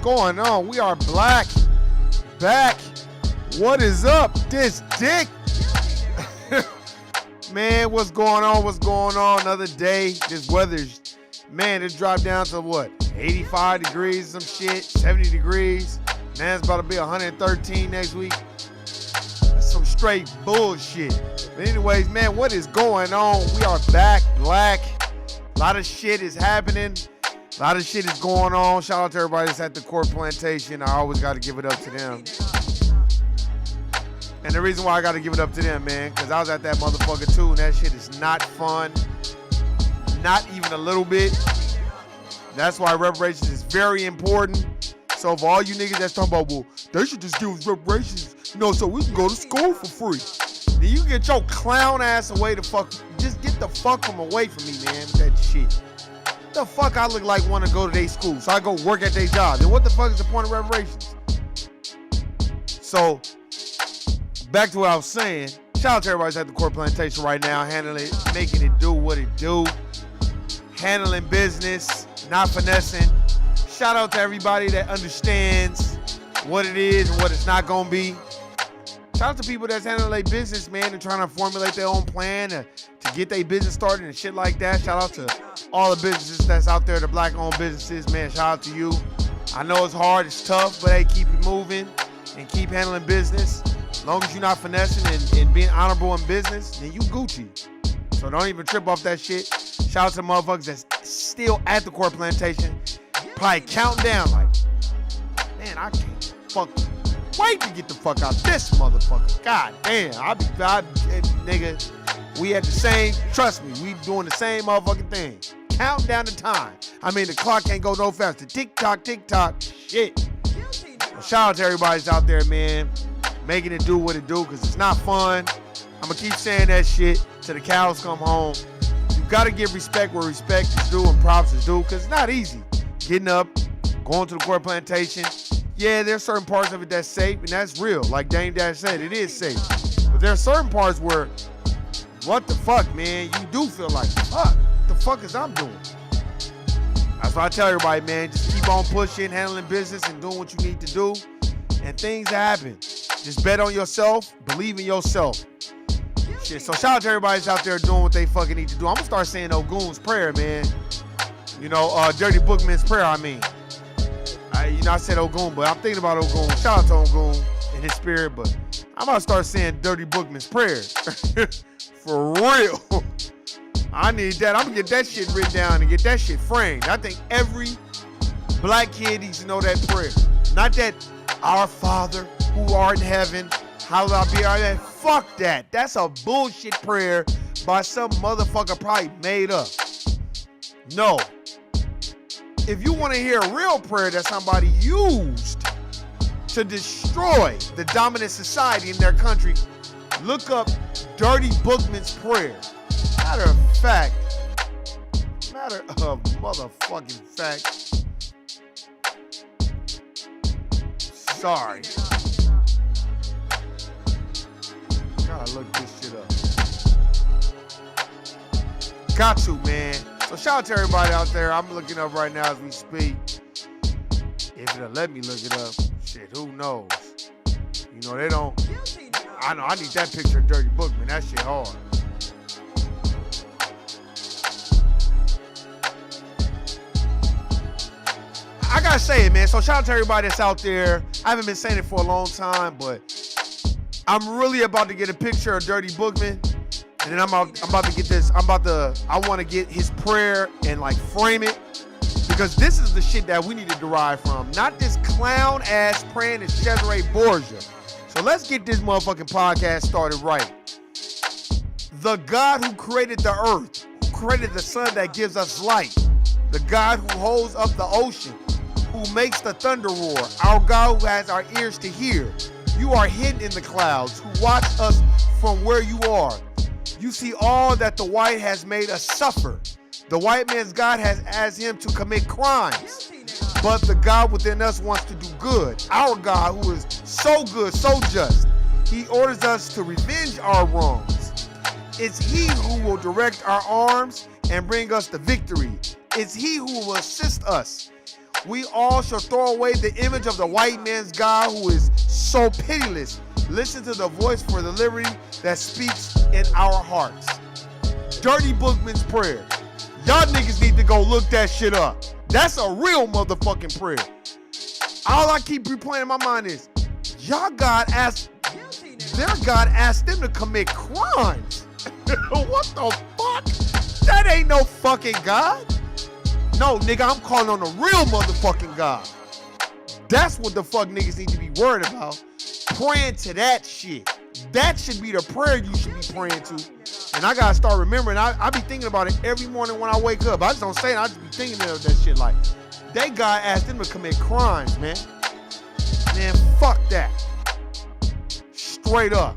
going on? We are black. Back. What is up? This dick. Man, what's going on? What's going on? Another day. This weather's, man, it's dropped down to what? 85 degrees, some shit. 70 degrees. Man, it's about to be 113 next week. That's some straight bullshit. But anyways, man, what is going on? We are back, black. A lot of shit is happening. A lot of shit is going on. Shout out to everybody that's at the Court Plantation. I always got to give it up to them. And the reason why I got to give it up to them, man, because I was at that motherfucker too, and that shit is not fun. Not even a little bit. That's why reparations is very important. So for all you niggas that's talking about, well, they should just give us reparations, you know, so we can go to school for free. Then you get your clown ass away the fuck. Just get the fuck from away from me, man, with that shit. The fuck I look like want to go to their school, so I go work at their job. Then what the fuck is the point of reparations? So, back to what I was saying. Shout out to everybody at the Court Plantation right now, handling it, making it do what it do. Handling business, not finessing. Shout out to everybody that understands what it is and what it's not gonna be. Shout out to people that's handling their business, man, and trying to formulate their own plan to get their business started and shit like that. Shout out to all the businesses that's out there, the black-owned businesses, man. Shout out to you. I know it's hard, it's tough, but hey, keep it moving and keep handling business. As long as you're not finessing and being honorable in business, then you Gucci. So don't even trip off that shit. Shout out to the motherfuckers that's still at the Court Plantation, probably counting down like, man, I can't wait to get the fuck out this motherfucker. God damn, nigga, we had the same, trust me, we doing the same motherfucking thing. Counting down the time. I mean, the clock can't go no faster. Tick tock, shit. Well, shout out to everybody that's out there, man, making it do what it do, because it's not fun. I'm going to keep saying that shit till the cows come home. You got to give respect where respect is due and props is due, because it's not easy. Getting up, going to the Court Plantation. Yeah, there's certain parts of it that's safe, and that's real. Like Dame Dash said, it is safe. But there are certain parts where, what the fuck, man? You do feel like, fuck, what the fuck is I'm doing? That's why I tell everybody, man, just keep on pushing, handling business, and doing what you need to do, and things happen. Just bet on yourself, believe in yourself. Shit, so shout out to everybody that's out there doing what they fucking need to do. I'm gonna start saying Ogun's prayer, man. You know, Dirty Bookman's prayer, I mean. I said Ogun, but I'm thinking about Ogun. Shout out to Ogun and his spirit, but I'm about to start saying Dirty Bookman's prayer. For real. I need that. I'm going to get that shit written down and get that shit framed. I think every black kid needs to know that prayer. Not that, our Father who art in heaven, hallowed be our name. Fuck that. That's a bullshit prayer by some motherfucker probably made up. No. If you want to hear a real prayer that somebody used to destroy the dominant society in their country, look up Dirty Bookman's prayer. Matter of motherfucking fact. Sorry. Gotta look this shit up. Got to, man. So shout out to everybody out there. I'm looking up right now as we speak. If it'll let me look it up, shit, who knows? You know, they don't. I know, I need that picture of Dirty Bookman. That shit hard. I gotta say it, man. So shout out to everybody that's out there. I haven't been saying it for a long time, but I'm really about to get a picture of Dirty Bookman. And then I'm about to get this. I want to get his prayer and like frame it, because this is the shit that we need to derive from. Not this clown ass praying to Cesare Borgia. So let's get this motherfucking podcast started right. The God who created the earth, who created the sun that gives us light, the God who holds up the ocean, who makes the thunder roar, our God who has our ears to hear. You are hidden in the clouds, who watch us from where you are. You see all that the white has made us suffer. The white man's God has asked him to commit crimes. But the God within us wants to do good. Our God, who is so good, so just, he orders us to revenge our wrongs. It's he who will direct our arms and bring us the victory. It's he who will assist us. We all shall throw away the image of the white man's God who is so pitiless. Listen to the voice for the liberty that speaks in our hearts. Dirty Bookman's prayer. Y'all niggas need to go look that shit up. That's a real motherfucking prayer. All I keep replaying in my mind is, their God asked them to commit crimes. What the fuck? That ain't no fucking God. No, nigga, I'm calling on the real motherfucking God. That's what the fuck niggas need to be worried about. Praying to that shit. That should be the prayer you should be praying to. And I gotta start remembering. I be thinking about it every morning when I wake up. I just don't say it. I just be thinking of that shit like, that guy asked them to commit crimes, man. Man, fuck that. Straight up.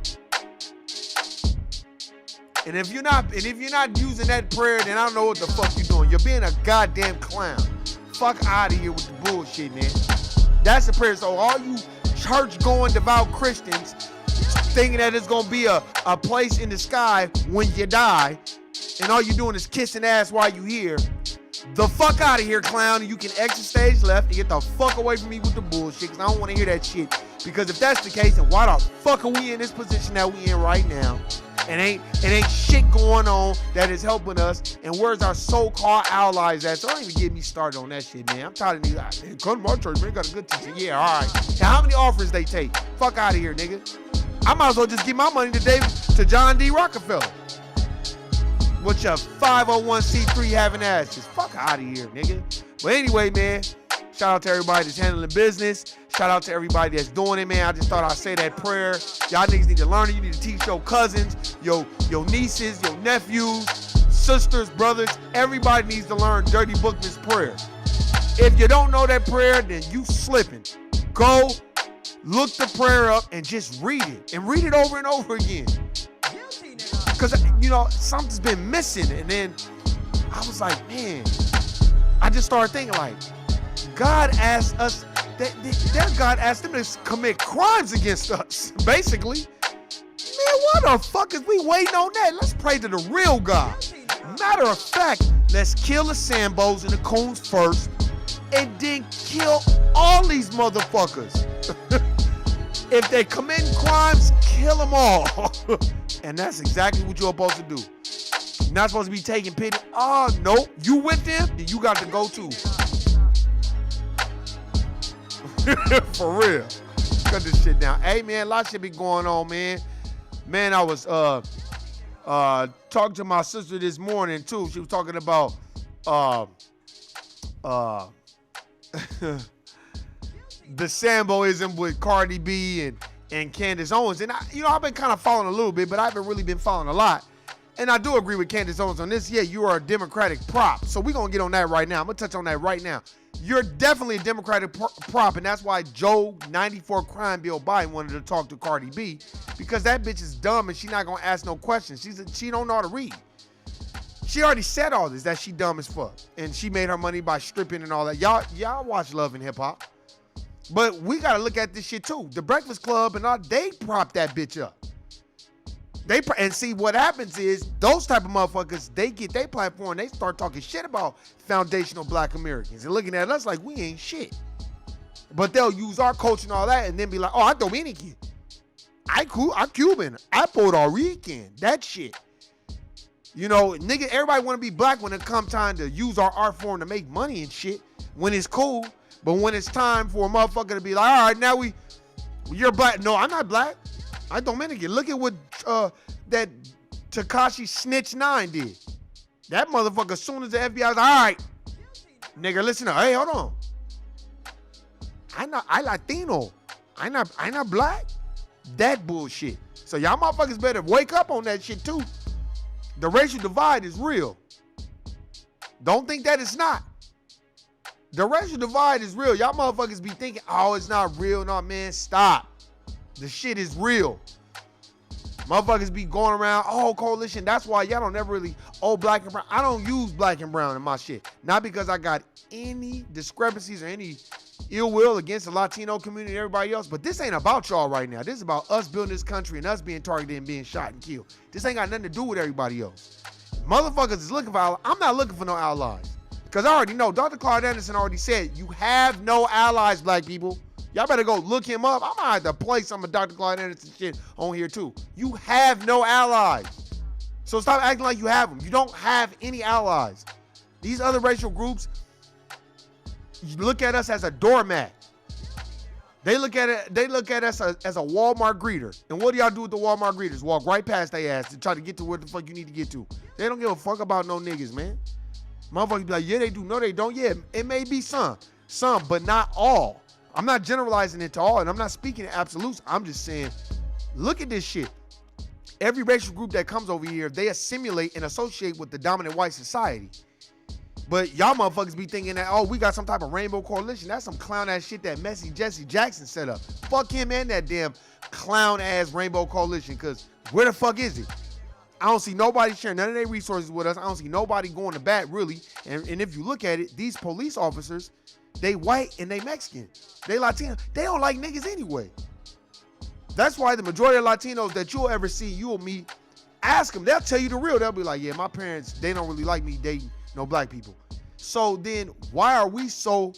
And if you're not using that prayer, then I don't know what the fuck you're doing. You're being a goddamn clown. Fuck out of here with the bullshit, man. That's the prayer. So all you church-going devout Christians thinking that it's gonna be a place in the sky when you die, and all you're doing is kissing ass while you here, the fuck out of here, clown, and you can exit stage left and get the fuck away from me with the bullshit, because I don't want to hear that shit. Because if that's the case, then why the fuck are we in this position that we in right now? And ain't shit going on that is helping us. And where's our so-called allies at? So don't even get me started on that shit, man. I'm tired of niggas. Hey, come to my church, man. Got a good teacher. Yeah, all right. Now, how many offers they take? Fuck out of here, nigga. I might as well just give my money to John D. Rockefeller. With your 501c3 having asses. Fuck out of here, nigga. But anyway, man, shout out to everybody that's handling business. Shout out to everybody that's doing it, man. I just thought I'd say that prayer. Y'all niggas need to learn it. You need to teach your cousins, your nieces, your nephews, sisters, brothers. Everybody needs to learn Dirty Bookman's prayer. If you don't know that prayer, then you slipping. Go look the prayer up and just read it. And read it over and over again. Because, you know, something's been missing. And then I was like, man, I just started thinking like, God asked us, their God asked them to commit crimes against us, basically. Man, what the fuck is we waiting on that? Let's pray to the real God. Matter of fact, let's kill the Sambos and the Coons first, and then kill all these motherfuckers. If they commit crimes, kill them all. And that's exactly what you're supposed to do. You're not supposed to be taking pity. Oh, no. You with them? Then you got to go too. For real. Cut this shit down. Hey, man, a lot of shit be going on, man. Man, I was talking to my sister this morning, too. She was talking about the Samboism with Cardi B and Candace Owens. And, I've been kind of following a little bit, but I haven't really been following a lot. And I do agree with Candace Owens on this. Yeah, you are a Democratic prop. So we're going to get on that right now. I'm going to touch on that right now. You're definitely a Democratic prop, and that's why Joe 94 crime bill Biden wanted to talk to Cardi B, because that bitch is dumb and she's not going to ask no questions. She don't know how to read. She already said all this, that she dumb as fuck. And she made her money by stripping and all that. Y'all watch Love and Hip Hop. But we got to look at this shit too. The Breakfast Club and all, they prop that bitch up. And see, what happens is those type of motherfuckers, they get their platform and they start talking shit about foundational black Americans and looking at us like we ain't shit. But they'll use our culture and all that and then be like, oh, I'm Dominican. I'm Cuban. I'm Puerto Rican. That shit. You know, nigga, everybody want to be black when it come time to use our art form to make money and shit when it's cool. But when it's time for a motherfucker to be like, all right, now you're black. No, I'm not black. I'm Dominican. Look at what that Tekashi Snitch 9 did. That motherfucker, as soon as the FBI was like, all right, nigga, listen up. Hey, hold on. I Latino. I not black. That bullshit. So y'all motherfuckers better wake up on that shit too. The racial divide is real. Don't think that it's not. The racial divide is real. Y'all motherfuckers be thinking, oh, it's not real. No, man, stop. The shit is real. Motherfuckers be going around, oh, coalition. That's why y'all don't ever really, oh, black and brown. I don't use black and brown in my shit. Not because I got any discrepancies or any ill will against the Latino community and everybody else, but this ain't about y'all right now. This is about us building this country and us being targeted and being shot and killed. This ain't got nothing to do with everybody else. Motherfuckers is looking for allies. I'm not looking for no allies. Because I already know, Dr. Claude Anderson already said, you have no allies, black people. Y'all better go look him up. I might have to play some of Dr. Claude Anderson shit on here too. You have no allies. So stop acting like you have them. You don't have any allies. These other racial groups, you look at us as a doormat. They look at us as a Walmart greeter. And what do y'all do with the Walmart greeters? Walk right past their ass to try to get to where the fuck you need to get to. They don't give a fuck about no niggas, man. Motherfuckers be like, yeah, they do. No, they don't. Yeah, it may be some, but not all. I'm not generalizing it to all, and I'm not speaking in absolutes. I'm just saying, look at this shit. Every racial group that comes over here, they assimilate and associate with the dominant white society. But y'all motherfuckers be thinking that, oh, we got some type of rainbow coalition. That's some clown ass shit that messy Jesse Jackson set up. Fuck him and that damn clown ass rainbow coalition, because where the fuck is it? I don't see nobody sharing none of their resources with us. I don't see nobody going to bat, really. And if you look at it, these police officers, they white and they Mexican. They Latino. They don't like niggas anyway. That's why the majority of Latinos that you'll ever see, you'll meet, ask them. They'll tell you the real. They'll be like, yeah, my parents, they don't really like me dating no black people. So then why are we so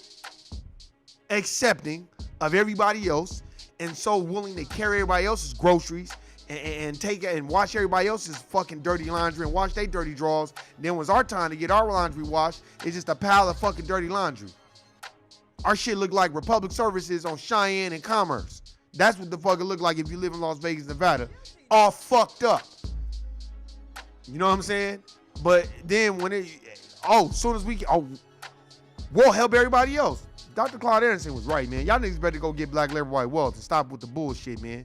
accepting of everybody else and so willing to carry everybody else's groceries and take and wash everybody else's fucking dirty laundry and wash their dirty drawers? And then when it's our time to get our laundry washed, it's just a pile of fucking dirty laundry. Our shit look like Republic Services on Cheyenne and Commerce. That's what the fuck it look like if you live in Las Vegas, Nevada. All fucked up. You know what I'm saying? But then when soon as we'll help everybody else. Dr. Claude Anderson was right, man. Y'all niggas better go get Black Labor White Wealth and stop with the bullshit, man.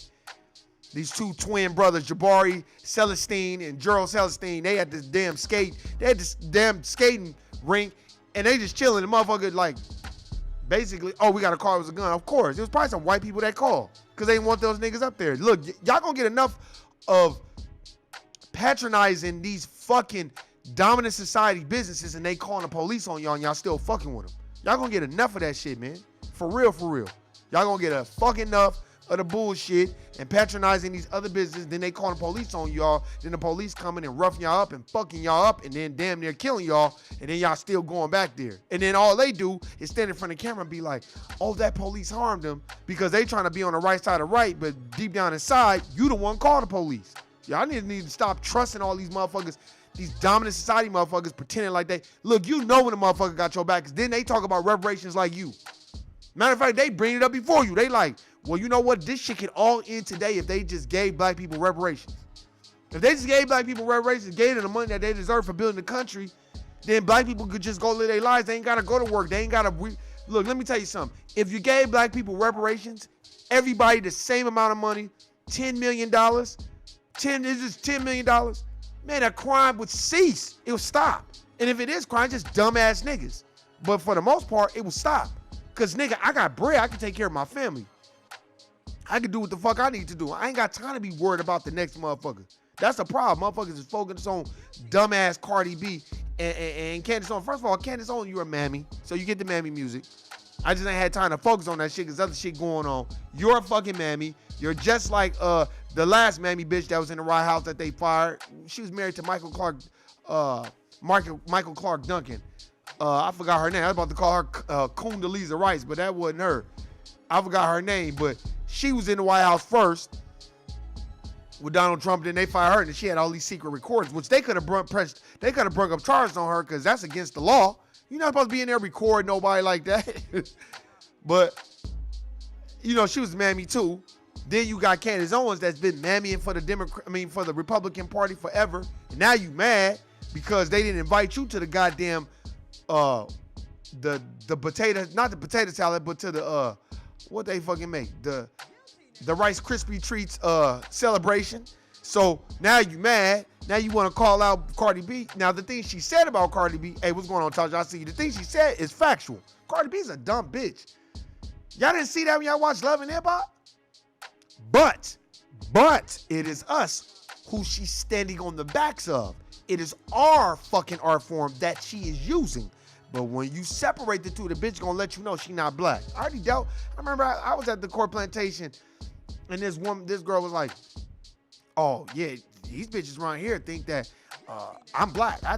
These two twin brothers, Jabari Celestine and Gerald Celestine, they had this damn skating rink, and they just chilling. The motherfucker like, basically, we got a car with a gun. Of course, it was probably some white people that called because they didn't want those niggas up there. Look, y'all gonna get enough of patronizing these fucking dominant society businesses and they calling the police on y'all and y'all still fucking with them. Y'all gonna get enough of that shit, man. For real, for real. Y'all gonna get a fucking enough of the bullshit and patronizing these other businesses. Then they calling the police on y'all. Then the police coming and roughing y'all up and fucking y'all up and then damn near killing y'all. And then y'all still going back there. And then all they do is stand in front of the camera and be like, oh, that police harmed them because they trying to be on the right side of right, but deep down inside, you the one call the police. Y'all need to stop trusting all these motherfuckers, these dominant society motherfuckers pretending like they, look, you know when the motherfucker got your back, because then they talk about reparations like you. Matter of fact, they bring it up before you. They like, well, you know what? This shit could all end today if they just gave black people reparations. If they just gave black people reparations, gave them the money that they deserve for building the country, then black people could just go live their lives. They ain't got to go to work. They ain't got to, look, let me tell you something. If you gave black people reparations, everybody the same amount of money, $10 million, $10 million, man, that crime would cease. It would stop. And if it is crime, just dumbass niggas. But for the most part, it would stop. Because, nigga, I got bread. I can take care of my family. I can do what the fuck I need to do. I ain't got time to be worried about the next motherfucker. That's the problem. Motherfuckers is focused on dumbass Cardi B and Candace Owens. First of all, Candace Owens, you're a mammy. So you get the mammy music. I just ain't had time to focus on that shit because other shit going on. You're a fucking mammy. You're just like the last mammy bitch that was in the White House that they fired. She was married to Michael Clark Duncan. I forgot her name. I was about to call her Condoleezza Rice, but that wasn't her. I forgot her name, but she was in the White House first with Donald Trump. Then they fired her, and she had all these secret recordings, which they could have brought up charges on her because that's against the law. You're not supposed to be in there recording nobody like that. But you know, she was mammy too. Then you got Candace Owens that's been mammying for for the Republican Party forever. And now you mad because they didn't invite you to the goddamn the potato, not the potato salad, but to the what they fucking make, the Rice Krispie Treats celebration. So now you mad. Now you want to call out Cardi B. Now the thing she said about Cardi B, hey, what's going on, Tasha? I see you. The thing she said is factual. Cardi B's a dumb bitch. Y'all didn't see that when y'all watched Love and Hip Hop? But it is us who she's standing on the backs of. It is our fucking art form that she is using. But when you separate the two, the bitch gonna let you know she not black. I remember I was at the Court Plantation and this girl was like, oh yeah, these bitches around here think that I'm black. I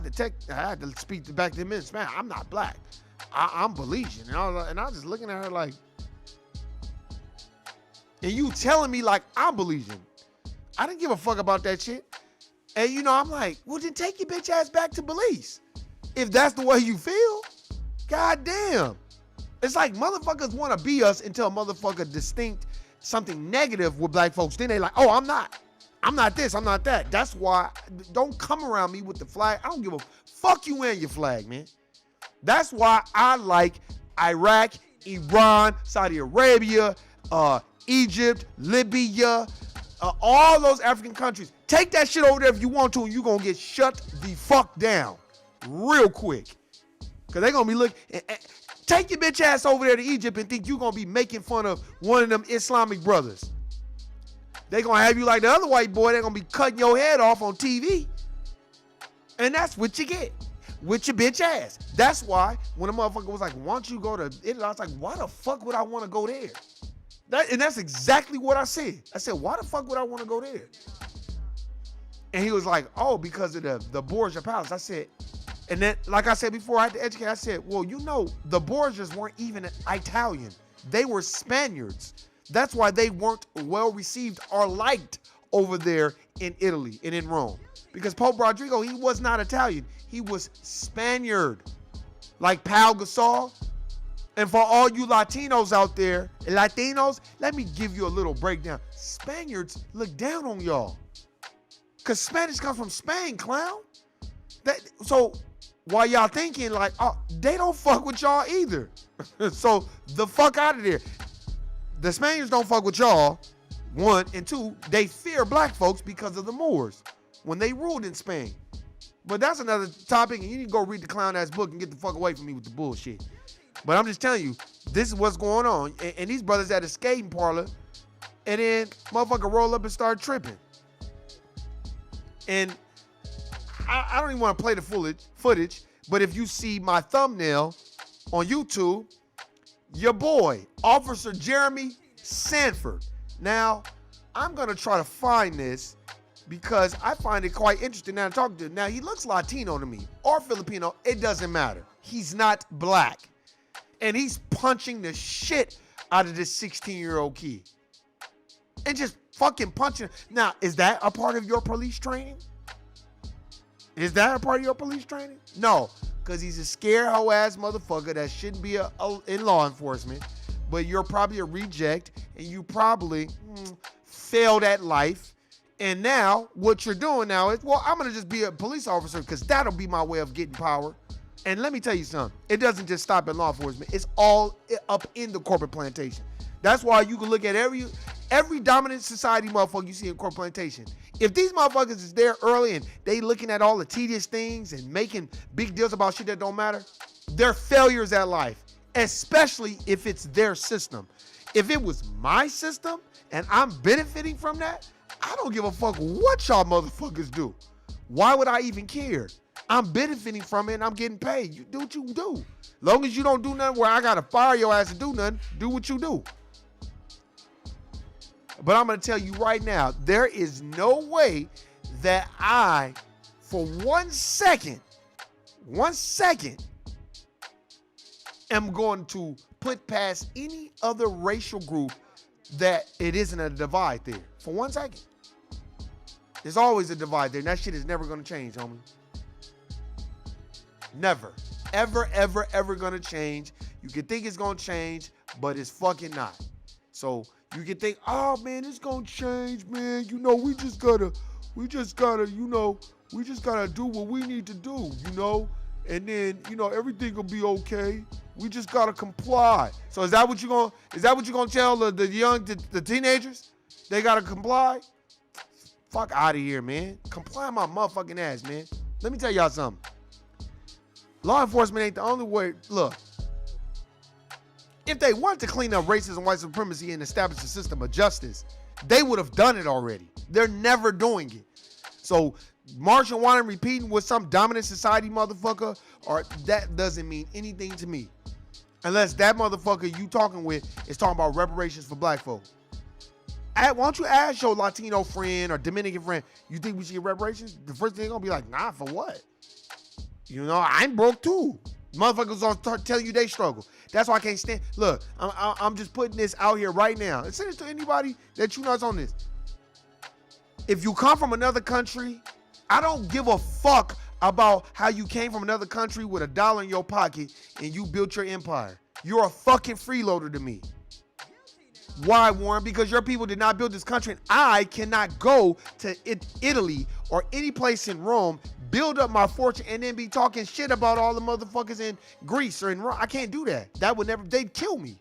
had to speak back to them in Spanish. I'm not black. I'm Belizean. And I was just looking at her like, and you telling me like I'm Belizean. I didn't give a fuck about that shit. And I'm like, well, then take your bitch ass back to Belize. If that's the way you feel, god damn. It's like motherfuckers want to be us until a motherfucker distinct something negative with black folks. Then they like, oh, I'm not this, I'm not that. That's why, don't come around me with the flag. I don't give a fuck you and your flag, man. That's why I like Iraq, Iran, Saudi Arabia, Egypt, Libya, all those African countries. Take that shit over there if you want to, and you're going to get shut the fuck down real quick. Because they're going to be looking. Take your bitch ass over there to Egypt and think you're going to be making fun of one of them Islamic brothers. They're going to have you like the other white boy. They're going to be cutting your head off on TV. And that's what you get with your bitch ass. That's why when a motherfucker was like, why don't you go to Italy? I was like, why the fuck would I want to go there? And that's exactly what I said. I said, why the fuck would I want to go there? And he was like, oh, because of the Borgia Palace. I said, and then, like I said before, I had to educate. I said, well, the Borgias weren't even Italian. They were Spaniards. That's why they weren't well received or liked over there in Italy and in Rome. Because Pope Rodrigo, he was not Italian. He was Spaniard. Like Pau Gasol. And for all you Latinos out there, let me give you a little breakdown. Spaniards look down on y'all. Because Spanish comes from Spain, clown. So while y'all thinking like, oh, they don't fuck with y'all either. So the fuck out of there. The Spaniards don't fuck with y'all, one. And two, they fear black folks because of the Moors when they ruled in Spain. But that's another topic, and you need to go read the clown ass book and get the fuck away from me with the bullshit. But I'm just telling you, this is what's going on. And these brothers at a skating parlor, and then motherfucker roll up and start tripping. And I don't even want to play the footage, but if you see my thumbnail on YouTube, your boy, Officer Jeremy Sanford. Now, I'm going to try to find this because I find it quite interesting now to talk to him. Now, he looks Latino to me, or Filipino. It doesn't matter. He's not black. And he's punching the shit out of this 16-year-old kid. And just fucking punching. Now, is that a part of your police training? Is that a part of your police training? No, because he's a scared hoe ass motherfucker that shouldn't be in law enforcement. But you're probably a reject, and you probably failed at life. And now, what you're doing now is, well, I'm going to just be a police officer because that'll be my way of getting power. And let me tell you something. It doesn't just stop at law enforcement. It's all up in the corporate plantation. That's why you can look at every dominant society motherfucker you see in corporate plantation. If these motherfuckers is there early and they looking at all the tedious things and making big deals about shit that don't matter, they're failures at life, especially if it's their system. If it was my system and I'm benefiting from that, I don't give a fuck what y'all motherfuckers do. Why would I even care? I'm benefiting from it and I'm getting paid. You do what you do. Long as you don't do nothing where I gotta fire your ass to do nothing, do what you do. But I'm gonna tell you right now, there is no way that I, for 1 second, am going to put past any other racial group that it isn't a divide there. For 1 second. There's always a divide there, and that shit is never gonna change, homie. Never. Ever, ever, ever gonna change. You can think it's gonna change, but it's fucking not. So you can think, oh man, it's gonna change, man. We just gotta do what we need to do, and then, everything will be okay. We just gotta comply. So is that what you gonna tell the teenagers? They gotta comply? Fuck out of here, man. Comply my motherfucking ass, man. Let me tell y'all something. Law enforcement ain't the only way. Look, if they want to clean up racism, white supremacy, and establish a system of justice, they would have done it already. They're never doing it. So marching, whining, repeating with some dominant society motherfucker, or that doesn't mean anything to me. Unless that motherfucker you talking with is talking about reparations for black folk. Why don't you ask your Latino friend or Dominican friend, you think we should get reparations? The first thing they're going to be like, nah, for what? You know, I'm broke too. Motherfuckers gonna start telling you they struggle. That's why I can't stand. Look, I'm just putting this out here right now. And send it to anybody that you know is on this. If you come from another country, I don't give a fuck about how you came from another country with $1 in your pocket and you built your empire. You're a fucking freeloader to me. Why, Warren? Because your people did not build this country, and I cannot go to Italy or any place in Rome, build up my fortune, and then be talking shit about all the motherfuckers in Greece or in Rome. I can't do that. That would never, they'd kill me.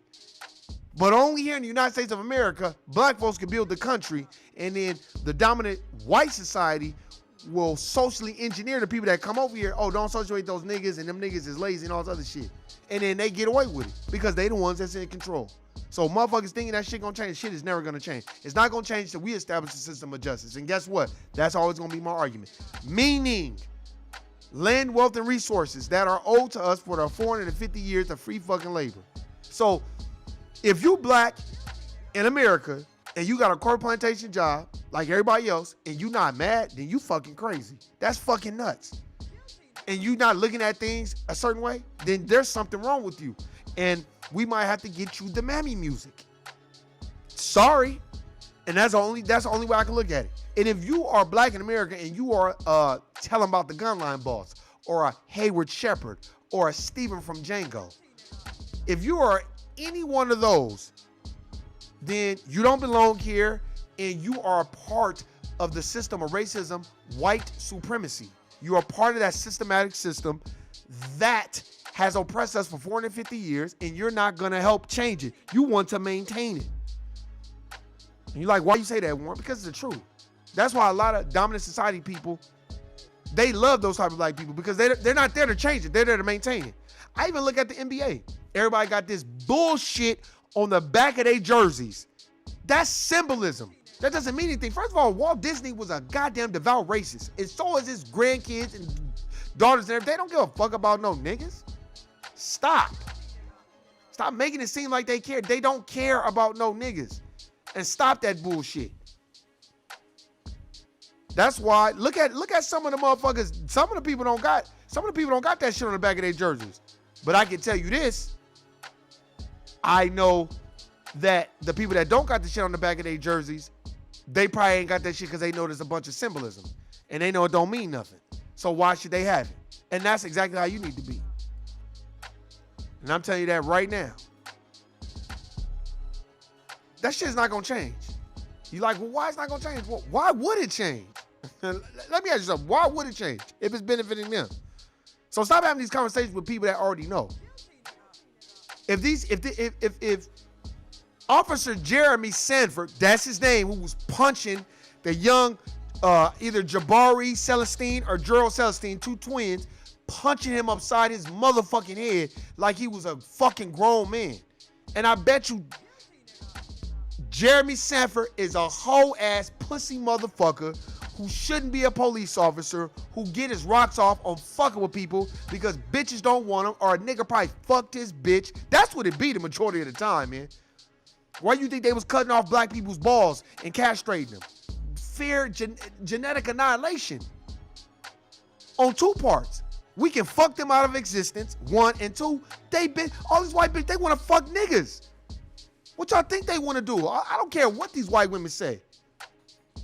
But only here in the United States of America, black folks can build the country, and then the dominant white society will socially engineer the people that come over here. Oh, don't associate those niggas, and them niggas is lazy and all this other shit. And then they get away with it because they the ones that's in control. So motherfuckers thinking that shit gonna change, shit is never gonna change. It's not gonna change till we establish a system of justice. And guess what? That's always gonna be my argument. Meaning, land, wealth, and resources that are owed to us for the 450 years of free fucking labor. So if you black in America and you got a corporate plantation job like everybody else and you not mad, then you fucking crazy. That's fucking nuts. And you not looking at things a certain way, then there's something wrong with you. And we might have to get you the mammy music. Sorry. And that's the only way I can look at it. And if you are black in America and you are telling about the Gunline Boss or a Hayward Shepherd or a Stephen from Django, if you are any one of those, then you don't belong here and you are a part of the system of racism, white supremacy. You are part of that systematic system that has oppressed us for 450 years, and you're not going to help change it. You want to maintain it. And you're like, why you say that, Warren? Because it's the truth. That's why a lot of dominant society people, they love those type of black people because they're not there to change it. They're there to maintain it. I even look at the NBA. Everybody got this bullshit on the back of their jerseys. That's symbolism. That doesn't mean anything. First of all, Walt Disney was a goddamn devout racist. And so is his grandkids and daughters and everything. They don't give a fuck about no niggas. Stop making it seem like they care. They don't care about no niggas. And stop that bullshit. That's why look at some of the motherfuckers. Some of the people don't got that shit on the back of their jerseys. But I can tell you this. I know that the people that don't got the shit on the back of their jerseys, they probably ain't got that shit because they know there's a bunch of symbolism. And they know it don't mean nothing. So why should they have it? And that's exactly how you need to be. And I'm telling you that right now. That shit's not gonna change. You like, well, why it's not gonna change? Well, why would it change? Let me ask you something. Why would it change if it's benefiting them? So stop having these conversations with people that already know. If Officer Jeremy Sanford, that's his name, who was punching the young either Jabari Celestine or Gerald Celestine, two twins, punching him upside his motherfucking head like he was a fucking grown man. And I bet you Jeremy Sanford is a whole ass pussy motherfucker who shouldn't be a police officer, who get his rocks off on fucking with people because bitches don't want him, or a nigga probably fucked his bitch. That's what it be the majority of the time, man. Why you think they was cutting off black people's balls and castrating them? Fear, genetic annihilation. On two parts. We can fuck them out of existence, one, and two, all these white bitches, they want to fuck niggas. What y'all think they want to do? I don't care what these white women say.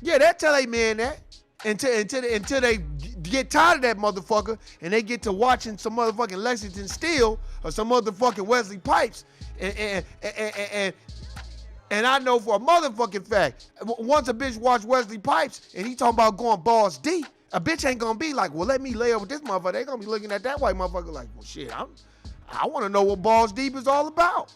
Yeah, they'll tell a man that until they get tired of that motherfucker and they get to watching some motherfucking Lexington Steel or some motherfucking Wesley Pipes. And I know for a motherfucking fact, once a bitch watch Wesley Pipes and he talking about going balls deep, a bitch ain't gonna be like, well, let me lay over this motherfucker. They gonna be looking at that white motherfucker like, well, shit, I want to know what balls deep is all about.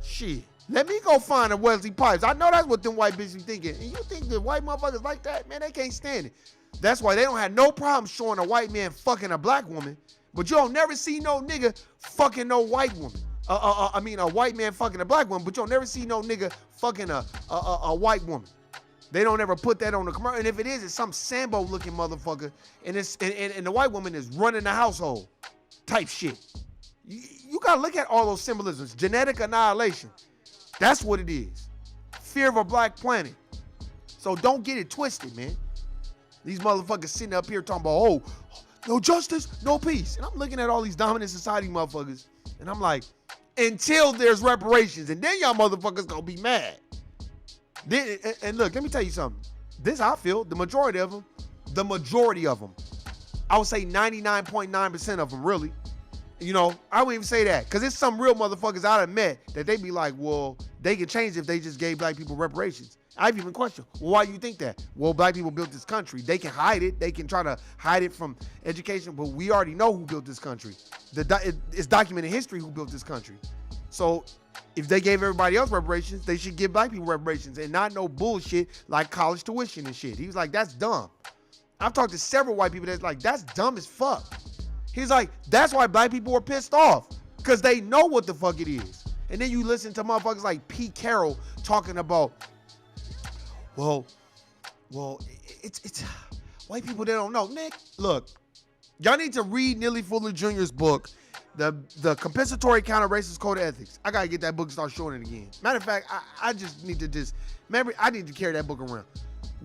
Shit. Let me go find a Wesley Pipes. I know that's what them white bitches be thinking. And you think the white motherfuckers like that? Man, they can't stand it. That's why they don't have no problem showing a white man fucking a black woman. But you don't never see no nigga fucking no white woman. A white man fucking a black woman, but you'll never see no nigga fucking a white woman. They don't ever put that on the commercial. And if it is, it's some Sambo looking motherfucker. And the white woman is running the household type shit. You gotta look at all those symbolisms. Genetic annihilation. That's what it is. fear of a black planet. So don't get it twisted, man. These motherfuckers sitting up here talking about, oh, no justice, no peace. And I'm looking at all these dominant society motherfuckers, and I'm like, until there's reparations, and then y'all motherfuckers gonna be mad. Then, and look, let me tell you something. This I feel, the majority of them, I would say 99.9% of them really. You know, I wouldn't even say that, because it's some real motherfuckers I done met that they be like, well, they could change if they just gave black people reparations. I've even questioned, well, why you think that? Well, black people built this country. They can hide it. They can try to hide it from education, but we already know who built this country. It's documented history who built this country. So if they gave everybody else reparations, they should give black people reparations and not no bullshit like college tuition and shit. He was like, that's dumb. I've talked to several white people that's like, that's dumb as fuck. He's like, that's why black people were pissed off, because they know what the fuck it is. And then you listen to motherfuckers like Pete Carroll talking about, well, it's white people, they don't know. Nick, look, y'all need to read Neely Fuller Jr.'s book, the Compensatory Counter-Racist Code of Ethics. I gotta get that book and start showing it again. Matter of fact, I just need to remember, I need to carry that book around.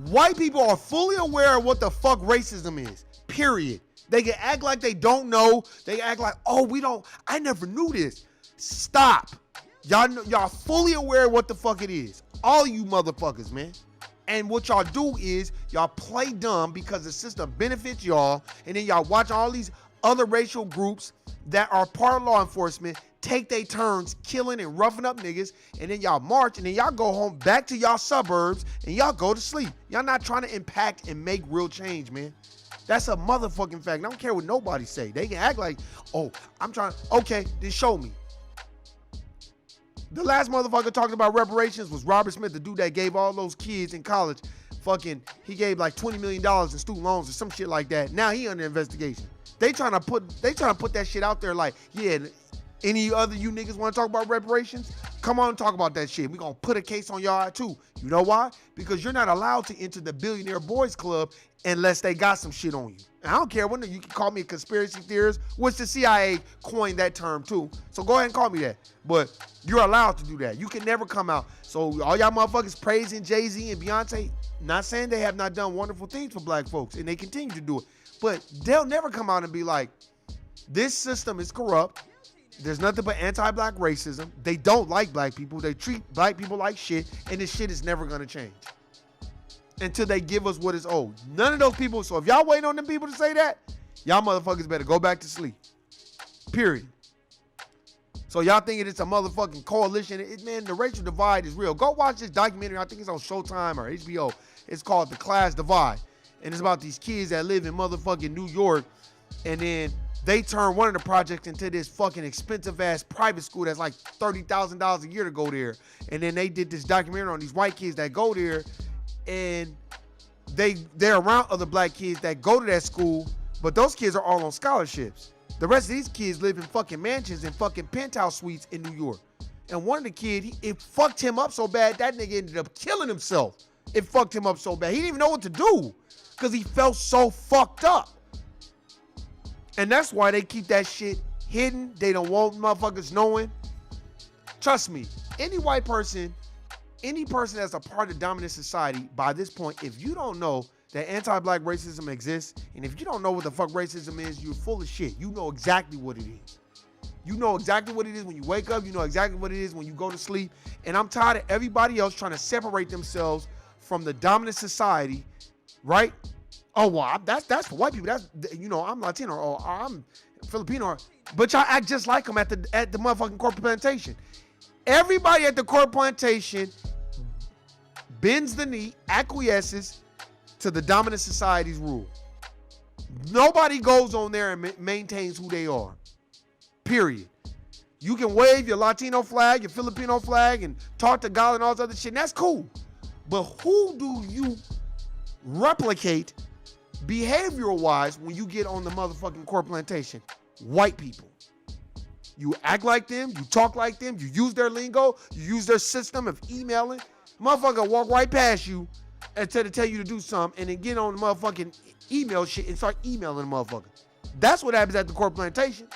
White people are fully aware of what the fuck racism is, period. They can act like they don't know. They act like, oh, I never knew this. Stop. Y'all fully aware of what the fuck it is. All you motherfuckers, man. And what y'all do is y'all play dumb because the system benefits y'all, and then y'all watch all these other racial groups that are part of law enforcement take their turns killing and roughing up niggas, and then y'all march, and then y'all go home back to y'all suburbs, and y'all go to sleep. Y'all not trying to impact and make real change, man. That's a motherfucking fact. I don't care what nobody say. They can act like, oh, I'm trying. Okay, then show me. The last motherfucker talking about reparations was Robert Smith, the dude that gave all those kids in college he gave like $20 million in student loans or some shit like that. Now he under investigation. They trying to put that shit out there like, yeah, any other you niggas want to talk about reparations? Come on and talk about that shit. We gonna put a case on y'all too. You know why? Because you're not allowed to enter the Billionaire Boys Club unless they got some shit on you. And I don't care when you can call me a conspiracy theorist, which the CIA coined that term too. So go ahead and call me that. But you're allowed to do that. You can never come out. So all y'all motherfuckers praising Jay-Z and Beyonce, not saying they have not done wonderful things for black folks, and they continue to do it. But they'll never come out and be like, this system is corrupt. There's nothing but anti-black racism. They don't like black people. They treat black people like shit, and this shit is never gonna change until they give us what is owed. None of those people. So if y'all waiting on them people to say that, y'all motherfuckers better go back to sleep. Period. So y'all thinking it's a motherfucking coalition. Man, the racial divide is real. Go watch this documentary. I think it's on Showtime or HBO. It's called The Class Divide. And it's about these kids that live in motherfucking New York, and then they turn one of the projects into this fucking expensive ass private school that's like $30,000 a year to go there. And then they did this documentary on these white kids that go there, and they're around other black kids that go to that school, but those kids are all on scholarships. The rest of these kids live in fucking mansions and fucking penthouse suites in New York. And one of the kids, it fucked him up so bad, that nigga ended up killing himself. It fucked him up so bad. He didn't even know what to do because he felt so fucked up. And that's why they keep that shit hidden. They don't want motherfuckers knowing. Trust me, any white person, any person that's a part of dominant society, by this point, if you don't know that anti-black racism exists, and if you don't know what the fuck racism is, you're full of shit. You know exactly what it is. You know exactly what it is when you wake up. You know exactly what it is when you go to sleep. And I'm tired of everybody else trying to separate themselves from the dominant society, right? Oh, well, that's for white people. That's, you know, I'm Latino or I'm Filipino. But y'all act just like them at the motherfucking corporate plantation. Everybody at the corporate plantation bends the knee, acquiesces to the dominant society's rule. Nobody goes on there and maintains who they are. Period. You can wave your Latino flag, your Filipino flag, and talk to God and all this other shit, and that's cool. But who do you replicate behavioral-wise when you get on the motherfucking corporate plantation? White people. You act like them, you talk like them, you use their lingo, you use their system of emailing. Motherfucker walk right past you instead of tell you to do something, and then get on the motherfucking email shit and start emailing the motherfucker. That's what happens at the corporate plantation.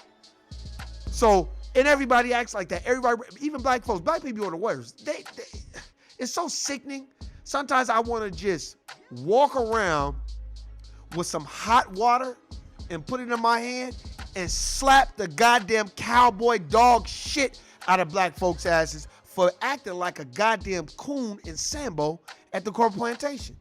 So, and everybody acts like that. Everybody, even black folks, black people are the worst. It's so sickening. Sometimes I want to just walk around with some hot water and put it in my hand and slap the goddamn cowboy dog shit out of black folks' asses for acting like a goddamn coon in Sambo at the corporate plantation,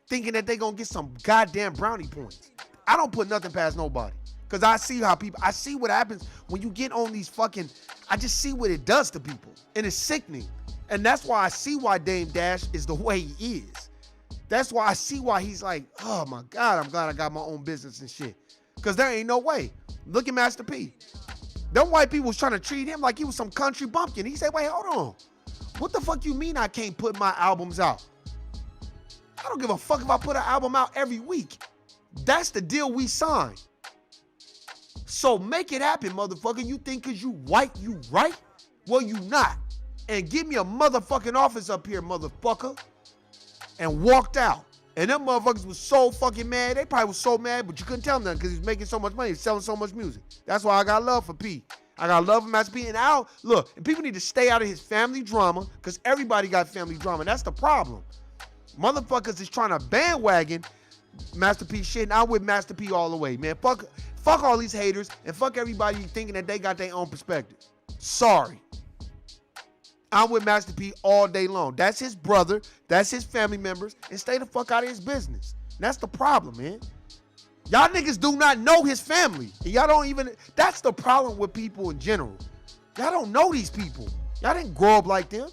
thinking that they gonna get some goddamn brownie points. I don't put nothing past nobody, because I see what happens when you get on these fucking, I just see what it does to people, and it's sickening. And that's why I see why Dame Dash is the way he is. That's why I see why he's like, oh my God, I'm glad I got my own business and shit. Because there ain't no way. Look at Master P. Them white people was trying to treat him like he was some country bumpkin. He said, wait, hold on. What the fuck you mean I can't put my albums out? I don't give a fuck if I put an album out every week. That's the deal we signed. So make it happen, motherfucker. You think because you white, you right? Well, you not. And give me a motherfucking office up here, motherfucker. And walked out. And them motherfuckers was so fucking mad. They probably was so mad, but you couldn't tell them nothing because he's making so much money. He's selling so much music. That's why I got love for P. I got love for Master P. And now, look, and people need to stay out of his family drama because everybody got family drama. That's the problem. Motherfuckers is trying to bandwagon Master P shit, and I'm with Master P all the way, man. Fuck all these haters and fuck everybody thinking that they got their own perspective. Sorry. I'm with Master P all day long. That's his brother. That's his family members. And stay the fuck out of his business. And that's the problem, man. Y'all niggas do not know his family. And y'all don't even, that's the problem with people in general. Y'all don't know these people. Y'all didn't grow up like them.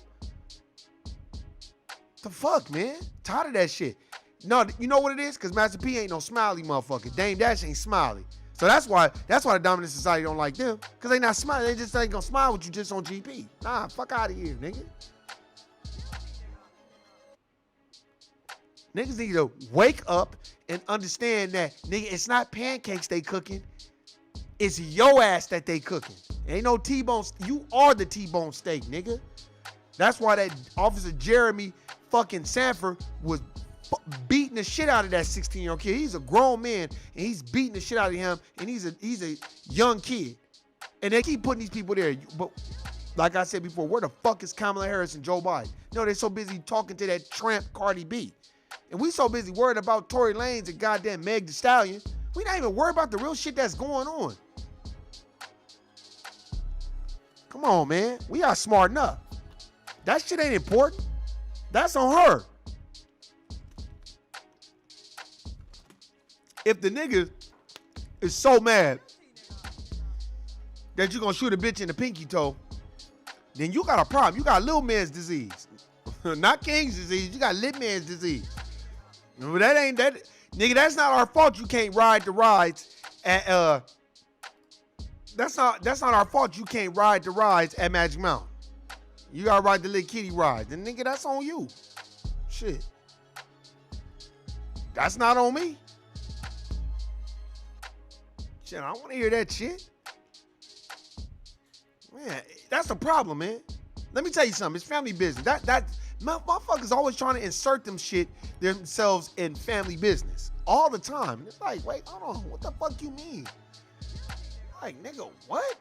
The fuck, man? Tired of that shit. No, you know what it is? Because Master P ain't no smiley motherfucker. Dame Dash ain't smiley. So that's why the dominant society don't like them. Because they not smiling. They just ain't gonna smile with you just on GP. Nah, fuck out of here, nigga. Niggas need to wake up and understand that, nigga, it's not pancakes they cooking. It's your ass that they cooking. Ain't no T-bone. You are the T-bone steak, nigga. That's why that Officer Jeremy fucking Sanford was beating the shit out of that 16-year-old kid. He's a grown man, and he's beating the shit out of him, and he's a young kid. And they keep putting these people there. But like I said before, where the fuck is Kamala Harris and Joe Biden? No, they're so busy talking to that tramp Cardi B. And we so busy worried about Tory Lanez and goddamn Meg Thee Stallion. We not even worried about the real shit that's going on. Come on, man. We gotta smarten up. That shit ain't important. That's on her. If the nigga is so mad that you're gonna shoot a bitch in the pinky toe, then you got a problem. You got little man's disease. Not King's disease. You got little man's disease. But that ain't that. Nigga, that's not our fault you can't ride the rides at that's not our fault you can't ride the rides at Magic Mountain. You gotta ride the little kitty ride. Then nigga, that's on you. Shit. That's not on me. Shit, I don't want to hear that shit. Man, that's the problem, man. Let me tell you something. It's family business. That motherfuckers always trying to insert themselves in family business all the time. And it's like, wait, hold on. What the fuck you mean? Like, nigga, what?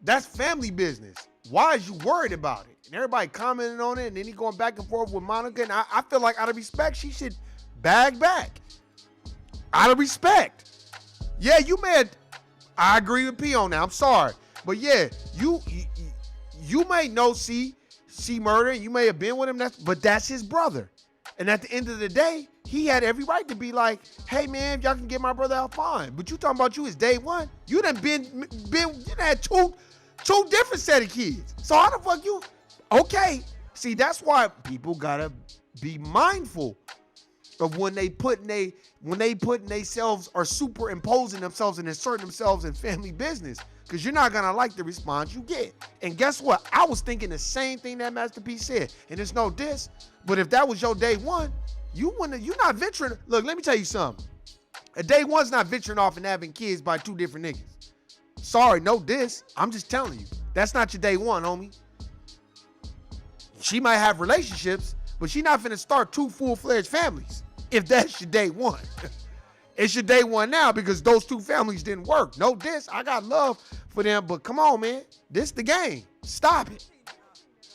That's family business. Why is you worried about it? And everybody commenting on it, and then he going back and forth with Monica. And I feel like out of respect, she should bag back. Out of respect. Yeah, you mad. I agree with P on that. I'm sorry. But yeah, you may know C murder, and you may have been with him, but that's his brother. And at the end of the day, he had every right to be like, hey man, if y'all can get my brother out, fine. But you talking about you is day one. You done you had two different set of kids. So how the fuck you? Okay. See, that's why people gotta be mindful of when they putting themselves or superimposing themselves and inserting themselves in family business. Because you're not gonna like the response you get. And guess what? I was thinking the same thing that Master P said. And it's no diss. But if that was your day one, you're not venturing. Look, let me tell you something. A day one's not venturing off and having kids by two different niggas. Sorry, no diss. I'm just telling you. That's not your day one, homie. She might have relationships, but she not finna start two full-fledged families. If that's your day one. It's your day one now because those two families didn't work. No diss. I got love for them, but come on, man. This the game. Stop it.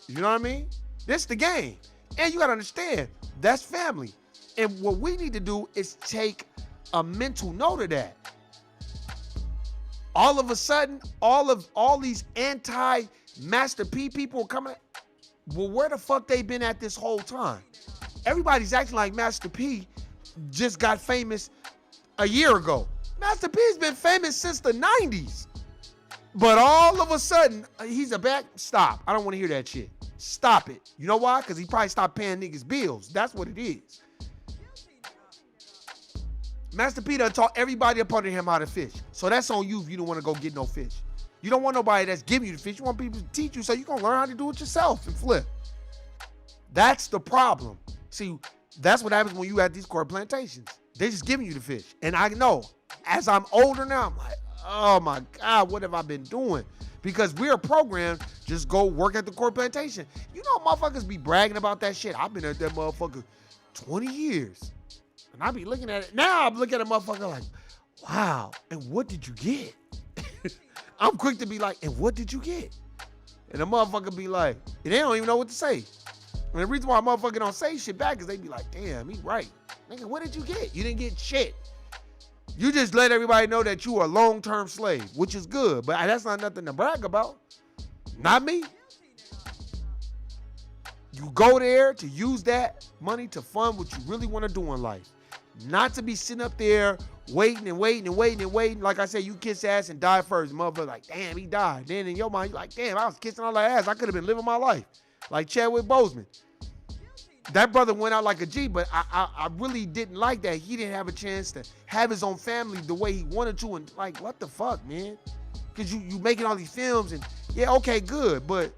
You know what I mean? This the game. And you got to understand, that's family. And what we need to do is take a mental note of that. All of a sudden, all these anti-Master P people are coming. Well, where the fuck they been at this whole time? Everybody's acting like Master P just got famous a year ago. Master P's been famous since the 90s. But all of a sudden, he's a back. Stop. I don't want to hear that shit. Stop it. You know why? Because he probably stopped paying niggas bills. That's what it is. Master P done taught everybody up under him how to fish. So that's on you if you don't want to go get no fish. You don't want nobody that's giving you the fish. You want people to teach you so you going to learn how to do it yourself and flip. That's the problem. See, that's what happens when you at these corporate plantations. They're just giving you the fish. And I know, as I'm older now, I'm like, oh my God, what have I been doing? Because we're programmed, just go work at the corporate plantation. You know, motherfuckers be bragging about that shit. I've been at that motherfucker 20 years. And I be looking at it. Now I'm looking at a motherfucker like, wow, and what did you get? I'm quick to be like, and what did you get? And the motherfucker be like, and they don't even know what to say. And the reason why a motherfucker don't say shit back is they be like, damn, he right. Nigga, what did you get? You didn't get shit. You just let everybody know that you are a long-term slave, which is good, but that's not nothing to brag about. Not me. You go there to use that money to fund what you really want to do in life. Not to be sitting up there waiting and waiting and waiting and waiting. Like I said, you kiss ass and die first. Motherfucker like, damn, he died. Then in your mind, you're like, damn, I was kissing all that ass. I could have been living my life. Like Chadwick Boseman. That brother went out like a G, but I really didn't like that. He didn't have a chance to have his own family the way he wanted to. And like, what the fuck, man? Because you making all these films and yeah, okay, good. But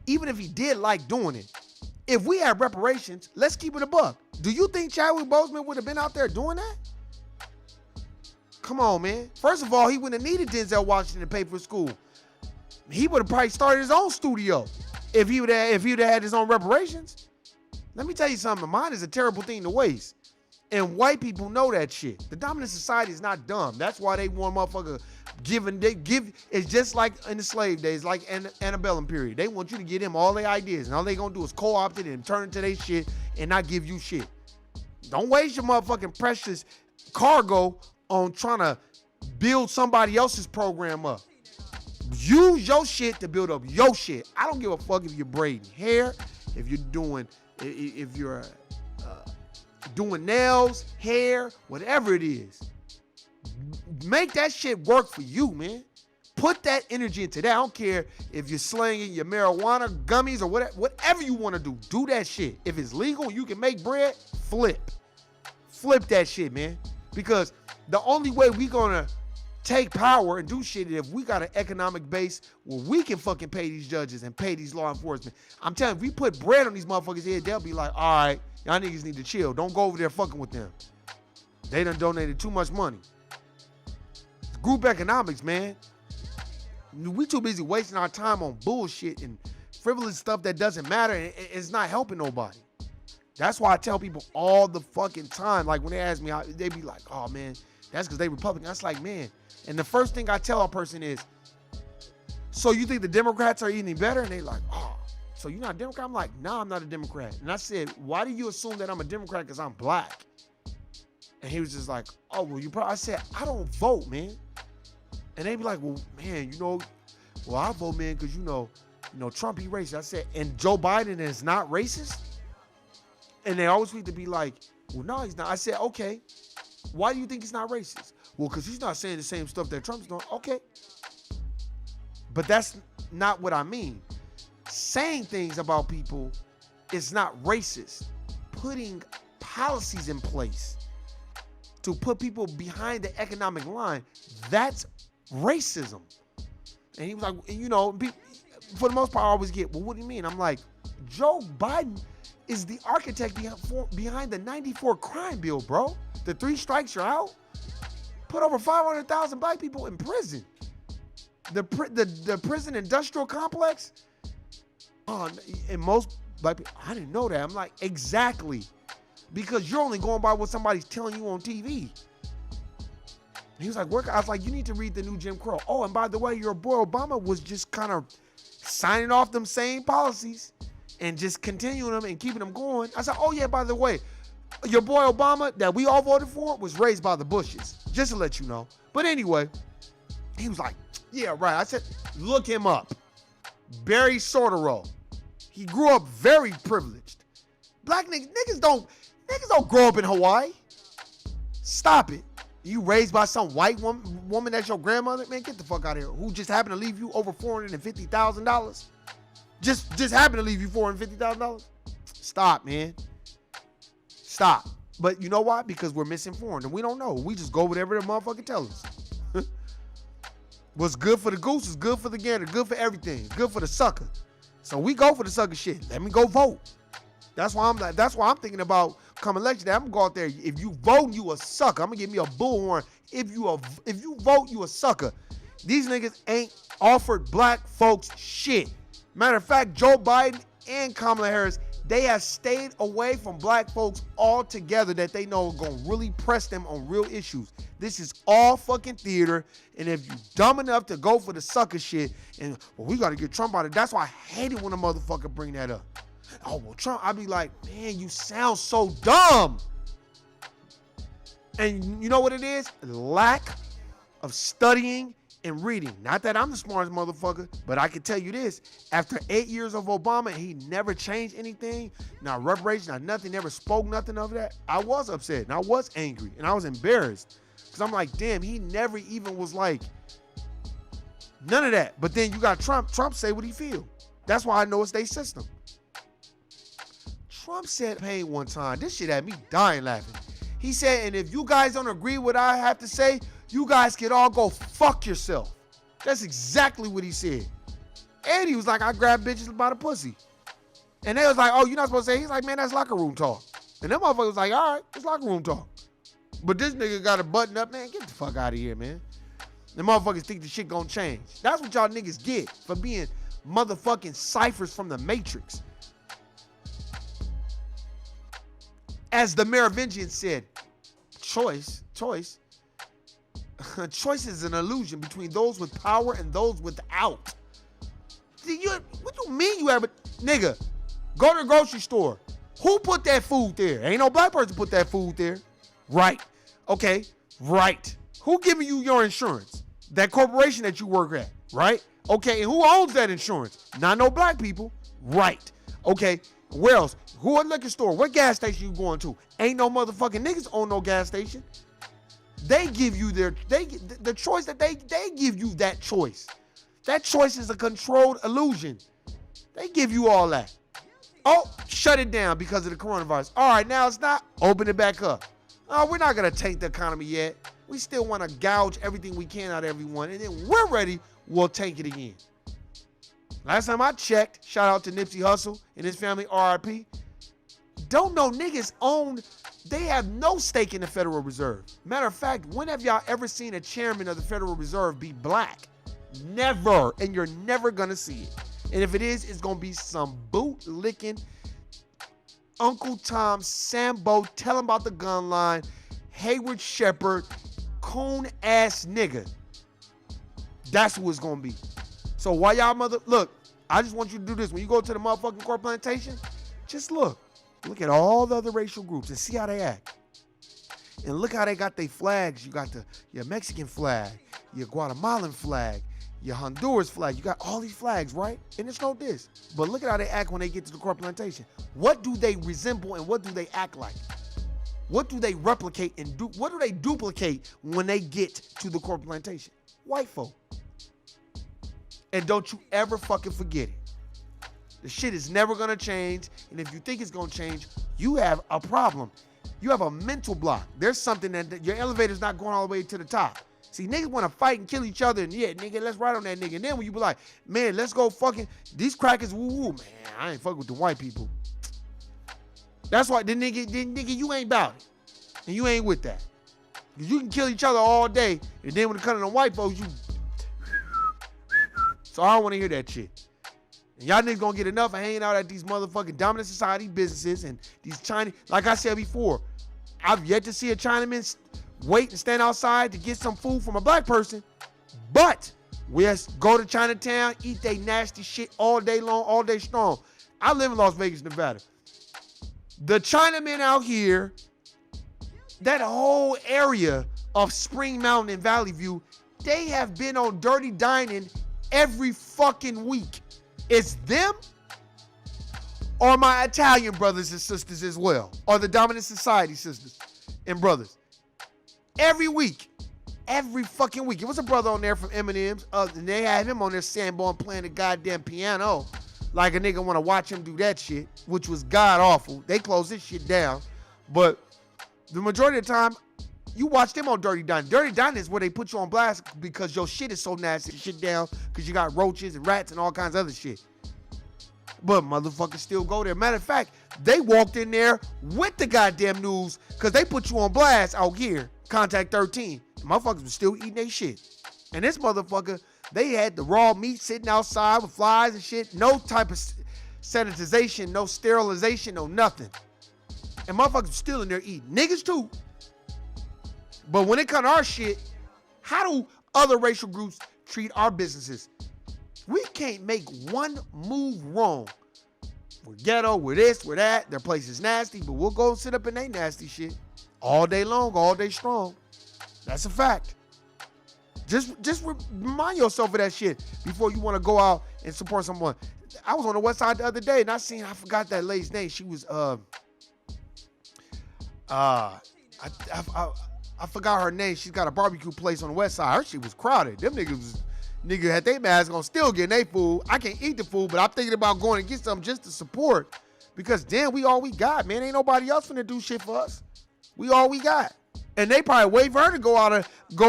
even if he did like doing it, if we had reparations, let's keep it a buck. Do you think Chadwick Boseman would have been out there doing that? Come on, man. First of all, he wouldn't have needed Denzel Washington to pay for school. He would have probably started his own studio if he would have had his own reparations. Let me tell you something. Mine is a terrible thing to waste. And white people know that shit. The dominant society is not dumb. That's why they want motherfucker it's just like in the slave days, like antebellum period. They want you to give them all their ideas, and all they gonna do is co-opt it and turn it to their shit and not give you shit. Don't waste your motherfucking precious cargo on trying to build somebody else's program up. Use your shit to build up your shit. I don't give a fuck if you're braiding hair, if you're doing nails, hair, whatever it is. Make that shit work for you, man. Put that energy into that. I don't care if you're slinging your marijuana, gummies, or whatever you want to do. Do that shit. If it's legal, you can make bread, flip. Flip that shit, man. Because the only way we gonna take power and do shit is if we got an economic base where we can fucking pay these judges and pay these law enforcement. I'm telling you, if we put bread on these motherfuckers' head, they'll be like, all right, y'all niggas need to chill. Don't go over there fucking with them. They done donated too much money. Group economics, man. We too busy wasting our time on bullshit and frivolous stuff that doesn't matter. And it's not helping nobody. That's why I tell people all the fucking time. Like when they ask me, they be like, oh man, that's because they Republican. That's like, man. And the first thing I tell a person is, so you think the Democrats are any better? And they like, oh, so you're not a Democrat? I'm like, nah, I'm not a Democrat. And I said, why do you assume that I'm a Democrat because I'm black? And he was just like, oh, well, you probably, I said, I don't vote, man. And they be like, well, man, I vote, man, because, Trump, he racist. I said, and Joe Biden is not racist? And they always need to be like, well, no, he's not. I said, okay, why do you think he's not racist? Well, because he's not saying the same stuff that Trump's doing. Okay. But that's not what I mean. Saying things about people is not racist. Putting policies in place to put people behind the economic line, that's racism. And he was like, for the most part, I always get, well, what do you mean? I'm like, Joe Biden is the architect behind the 94 crime bill, bro. The 3 strikes you're out. Put over 500,000 black people in prison. The prison industrial complex. And most black people, I didn't know that. I'm like, exactly. Because you're only going by what somebody's telling you on TV. He was like, I was like, you need to read the new Jim Crow. Oh, and by the way, your boy Obama was just kind of signing off them same policies. and just continuing them and keeping them going. I said, oh yeah, by the way, your boy Obama that we all voted for was raised by the Bushes, just to let you know. But anyway, he was like, yeah, right. I said, look him up. Barry Soetoro. He grew up very privileged. Black niggas don't grow up in Hawaii. Stop it. You raised by some white woman that's your grandmother? Man, get the fuck out of here. Who just happened to leave you over $450,000? Just happened to leave you $450,000? Stop, man. Stop. But you know why? Because we're misinformed and we don't know. We just go whatever the motherfucker tells us. What's good for the goose is good for the gander, good for everything. It's good for the sucker. So we go for the sucker shit. Let me go vote. That's why I'm thinking about come election day. I'm gonna go out there. If you vote, you a sucker. I'm gonna give me a bullhorn. If you vote, you a sucker. These niggas ain't offered black folks shit. Matter of fact, Joe Biden and Kamala Harris, they have stayed away from black folks altogether that they know are gonna really press them on real issues. This is all fucking theater. And if you dumb enough to go for the sucker shit and, well, we gotta get Trump out of it. That's why I hate it when a motherfucker bring that up. Oh, well, Trump, I'd be like, man, you sound so dumb. And you know what it is? Lack of studying and reading. Not that I'm the smartest motherfucker, but I can tell you this. After 8 years of Obama, he never changed anything. Not reparations, not nothing, never spoke nothing of that. I was upset and I was angry and I was embarrassed. Because I'm like, damn, he never even was like, none of that. But then you got Trump. Trump say what he feel. That's why I know it's their system. Trump said pain one time. This shit had me dying laughing. He said, and if you guys don't agree with what I have to say, you guys can all go fuck yourself. That's exactly what he said. And he was like, I grab bitches by the pussy. And they was like, oh, you're not supposed to say. He's like, man, that's locker room talk. And them motherfuckers was like, all right, it's locker room talk. But this nigga got a button up, man. Get the fuck out of here, man. The motherfuckers think the shit gonna change. That's what y'all niggas get for being motherfucking ciphers from the Matrix. As the Merovingian said, choice is an illusion between those with power and those without. What you mean you have a nigga? Go to the grocery store. Who put that food there? Ain't no black person put that food there. Right. Okay. Right. Who giving you your insurance? That corporation that you work at. Right. Okay. And who owns that insurance? Not no black people. Right. Okay. Where else? Who a liquor store? What gas station you going to? Ain't no motherfucking niggas own no gas station. They give you the choice that they give you that choice. That choice is a controlled illusion. They give you all that. Oh, shut it down because of the coronavirus. All right, now it's not. Open it back up. Oh, we're not going to tank the economy yet. We still want to gouge everything we can out of everyone. And then we're ready, we'll tank it again. Last time I checked, shout out to Nipsey Hussle and his family, RIP. Don't know niggas own, they have no stake in the Federal Reserve. Matter of fact, when have y'all ever seen a chairman of the Federal Reserve be black? Never. And you're never going to see it. And if it is, it's going to be some boot-licking Uncle Tom, Sambo, tell him about the gun line, Hayward Shepherd, coon-ass nigga. That's who it's going to be. So why y'all look, I just want you to do this. When you go to the motherfucking court plantation, just look. Look at all the other racial groups and see how they act. And look how they got their flags. You got your Mexican flag, your Guatemalan flag, your Honduras flag. You got all these flags, right? And it's no diss. But look at how they act when they get to the court plantation. What do they resemble and what do they act like? What do they replicate and do? What do they duplicate when they get to the court plantation? White folk. And don't you ever fucking forget it. The shit is never gonna change. And if you think it's gonna change, you have a problem. You have a mental block. There's something that your elevator's not going all the way to the top. See, niggas wanna fight and kill each other. And yeah, nigga, let's ride on that nigga. And then when you be like, man, let's go fucking, these crackers, woo-woo, man, I ain't fucking with the white people. That's why the nigga, you ain't about it. And you ain't with that. You can kill each other all day. And then when it comes to the white folks, you. So I don't wanna hear that shit. And y'all niggas gonna get enough of hanging out at these motherfucking dominant society businesses and these Chinese, like I said before, I've yet to see a Chinaman wait and stand outside to get some food from a black person, but we'll go to Chinatown, eat they nasty shit all day long, all day strong. I live in Las Vegas, Nevada. The Chinamen out here, that whole area of Spring Mountain and Valley View, they have been on Dirty Dining every fucking week. It's them or my Italian brothers and sisters as well, or the Dominant Society sisters and brothers. Every week. Every fucking week. It was a brother on there from Eminem's, and they had him on there sandboard playing the goddamn piano like a nigga want to watch him do that shit, which was god awful. They closed this shit down. But the majority of the time, you watch them on Dirty Dining. Dirty Dining is where they put you on blast because your shit is so nasty. Shit down because you got roaches and rats and all kinds of other shit. But motherfuckers still go there. Matter of fact, they walked in there with the goddamn news because they put you on blast out here. Contact 13. Motherfuckers was still eating their shit. And this motherfucker, they had the raw meat sitting outside with flies and shit. No type of sanitization, no sterilization, no nothing. And motherfuckers was still in there eating. Niggas too. But when it comes to our shit, how do other racial groups treat our businesses? We can't make one move wrong. We're ghetto, we're this, we're that. Their place is nasty, but we'll go and sit up in their nasty shit all day long, all day strong. That's a fact. Just remind yourself of that shit before you want to go out and support someone. I was on the west side the other day and I forgot that lady's name. She was I forgot her name. She's got a barbecue place on the west side. Her shit was crowded. Them niggas had their mask on, still getting their food. I can't eat the food, but I'm thinking about going and get something just to support. Because damn, we all we got, man. Ain't nobody else finna do shit for us. We all we got. And they probably wait for her to go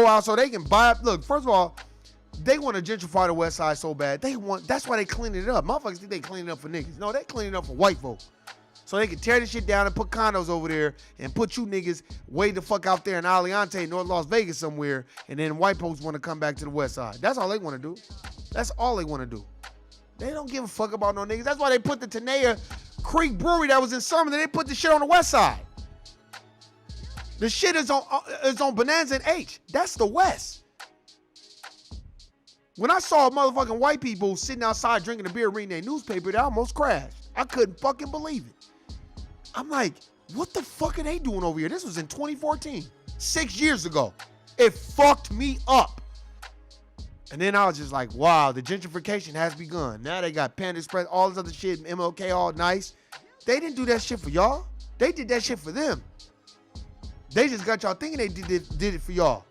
out so they can buy it. Look, first of all, they want to gentrify the west side so bad. That's why they clean it up. Motherfuckers think they clean it up for niggas. No, they clean it up for white folk. So they can tear this shit down and put condos over there and put you niggas way the fuck out there in Aliante, North Las Vegas somewhere, and then white folks want to come back to the west side. That's all they want to do. That's all they want to do. They don't give a fuck about no niggas. That's why they put the Tenaya Creek Brewery that was in Summerlin, they put the shit on the west side. The shit is on Bonanza and H. That's the west. When I saw motherfucking white people sitting outside drinking a beer, reading their newspaper, they almost crashed. I couldn't fucking believe it. I'm like, what the fuck are they doing over here? This was in 2014, 6 years ago. It fucked me up. And then I was just like, wow, the gentrification has begun. Now they got Panda Express, all this other shit, MLK, all nice. They didn't do that shit for y'all. They did that shit for them. They just got y'all thinking they did it for y'all.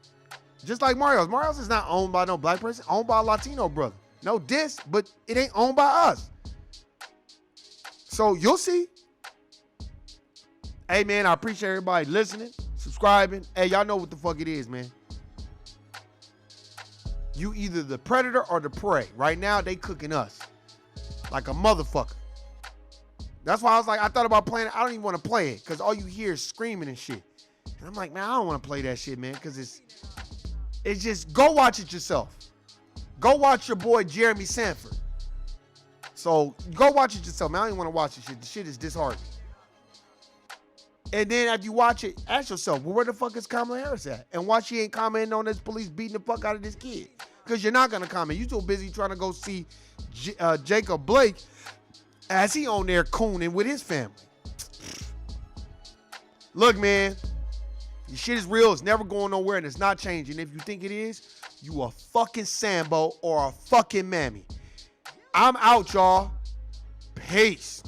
Just like Mario's. Mario's is not owned by no black person, owned by a Latino brother. No diss, but it ain't owned by us. So you'll see. Hey, man, I appreciate everybody listening, subscribing. Hey, y'all know what the fuck it is, man. You either the predator or the prey. Right now, they cooking us like a motherfucker. That's why I was like, I thought about playing it. I don't even want to play it because all you hear is screaming and shit. And I'm like, man, I don't want to play that shit, man, because it's just, go watch it yourself. Go watch your boy Jeremy Sanford. So go watch it yourself, man. I don't even want to watch this shit. The shit is disheartening. And then after you watch it, ask yourself, well, where the fuck is Kamala Harris at? And why she ain't commenting on this police beating the fuck out of this kid? Because you're not going to comment. You too busy trying to go see Jacob Blake as he on there cooning with his family. Look, man, this shit is real. It's never going nowhere, and it's not changing. If you think it is, you a fucking Sambo or a fucking mammy. I'm out, y'all. Peace.